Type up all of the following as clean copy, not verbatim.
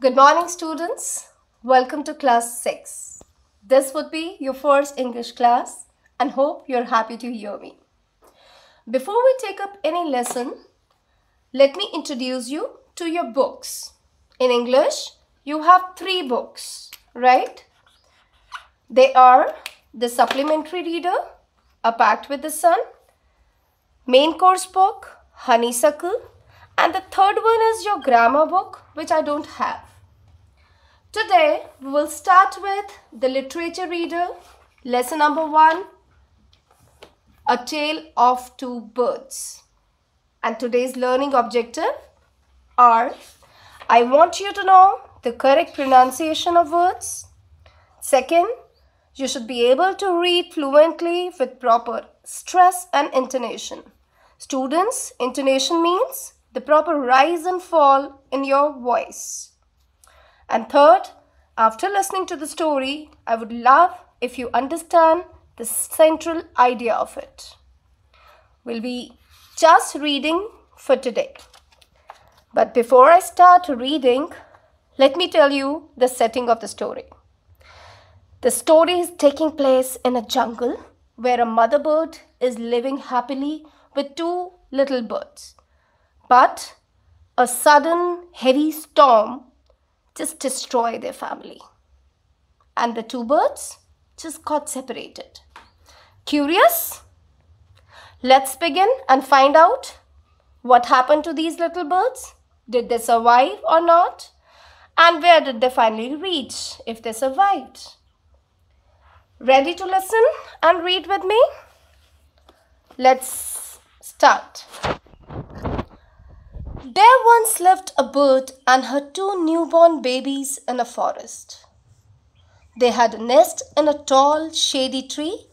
Good morning, students. Welcome to class 6. This would be your first English class and hope you're happy to hear me. Before we take up any lesson, let me introduce you to your books. In English, you have 3 books, right? They are the Supplementary Reader, A Pact with the Sun, Main Course book, Honeysuckle, and the third one is your grammar book, which I don't have. Today, we will start with the Literature Reader, lesson number 1, A Tale of Two Birds. And today's learning objective are, I want you to know the correct pronunciation of words. Second, you should be able to read fluently with proper stress and intonation. Students, intonation means the proper rise and fall in your voice. And third, after listening to the story, I would love if you understand the central idea of it. We'll be just reading for today. But before I start reading, let me tell you the setting of the story. The story is taking place in a jungle where a mother bird is living happily with 2 little birds. But a sudden heavy storm just destroyed their family. And the 2 birds just got separated. Curious? Let's begin and find out what happened to these little birds. Did they survive or not? And where did they finally reach if they survived? Ready to listen and read with me? Let's start. There once lived a bird and her 2 newborn babies in a forest. They had a nest in a tall, shady tree,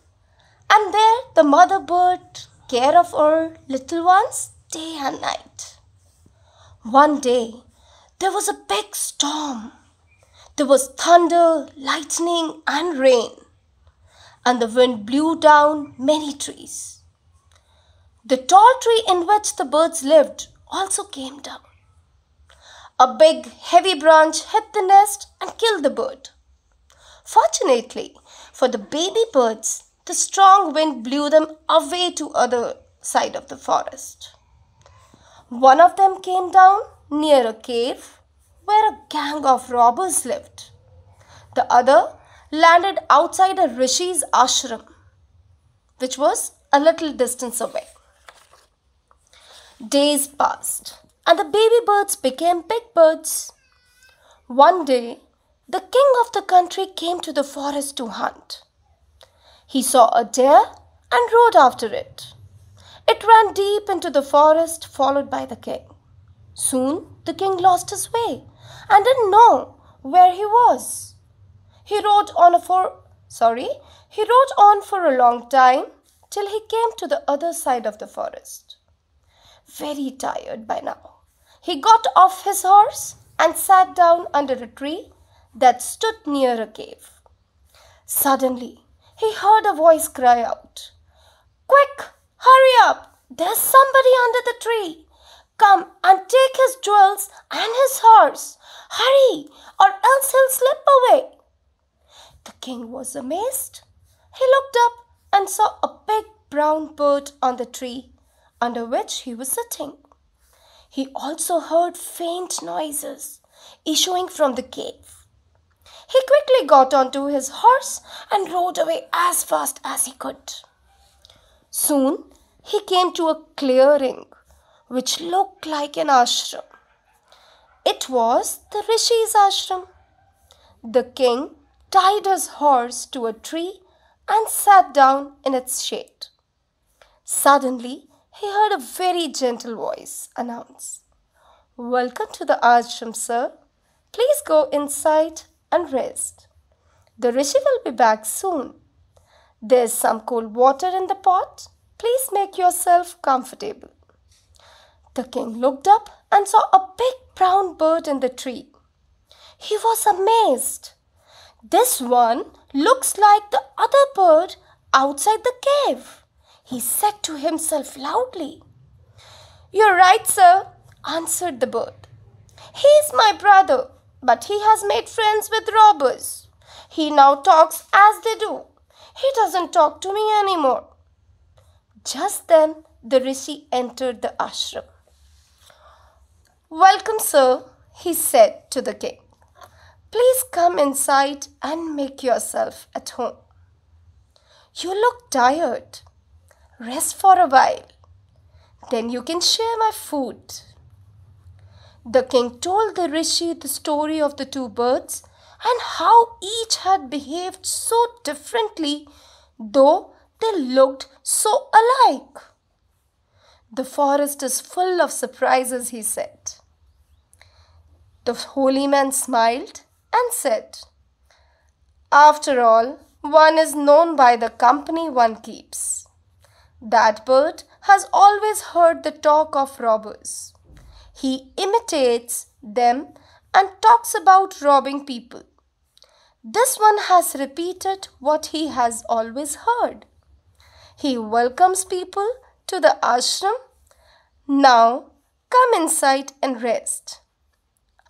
and there the mother bird cared of her little ones day and night. One day, there was a big storm. There was thunder, lightning, and rain, and the wind blew down many trees. The tall tree in which the birds lived also came down. A big, heavy branch hit the nest and killed the bird. Fortunately for the baby birds, the strong wind blew them away to other side of the forest. One of them came down near a cave where a gang of robbers lived. The other landed outside a rishi's ashram, which was a little distance away. Days passed, and the baby birds became big birds. One day, the king of the country came to the forest to hunt. He saw a deer and rode after it. It ran deep into the forest, followed by the king. Soon, the king lost his way and didn't know where he was. He rode on for a long time till he came to the other side of the forest. Very tired by now, he got off his horse and sat down under a tree that stood near a cave. Suddenly, he heard a voice cry out, "Quick, hurry up! There's somebody under the tree. Come and take his jewels and his horse. Hurry, or else he'll slip away." The king was amazed. He looked up and saw a big brown bird on the tree under which he was sitting. He also heard faint noises issuing from the cave. He quickly got onto his horse and rode away as fast as he could. Soon he came to a clearing which looked like an ashram. It was the rishi's ashram. The king tied his horse to a tree and sat down in its shade. Suddenly, he heard a very gentle voice announce, "Welcome to the ashram, sir. Please go inside and rest. The rishi will be back soon. There's some cold water in the pot. Please make yourself comfortable." The king looked up and saw a big brown bird in the tree. He was amazed. "This one looks like the other bird outside the cave," he said to himself loudly. "You're right, sir," answered the bird. "He is my brother. but he has made friends with robbers. He now talks as they do. He doesn't talk to me anymore. Just then, the Rishi entered the ashram. Welcome, sir, he said to the king. Please come inside and make yourself at home. You look tired. Rest for a while. Then you can share my food. The king told the Rishi the story of the two birds and how each had behaved so differently, though they looked so alike. The forest is full of surprises, he said. The holy man smiled and said, After all, one is known by the company one keeps. That bird has always heard the talk of robbers. He imitates them and talks about robbing people. This one has repeated what he has always heard. He welcomes people to the ashram. Now, come inside and rest.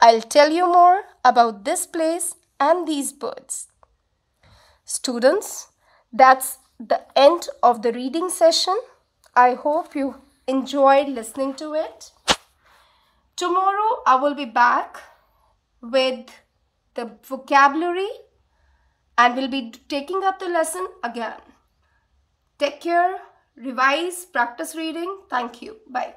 I'll tell you more about this place and these birds. Students, that's the end of the reading session. I hope you enjoyed listening to it. Tomorrow I will be back with the vocabulary and we'll be taking up the lesson again. Take care, revise, practice reading. Thank you. Bye.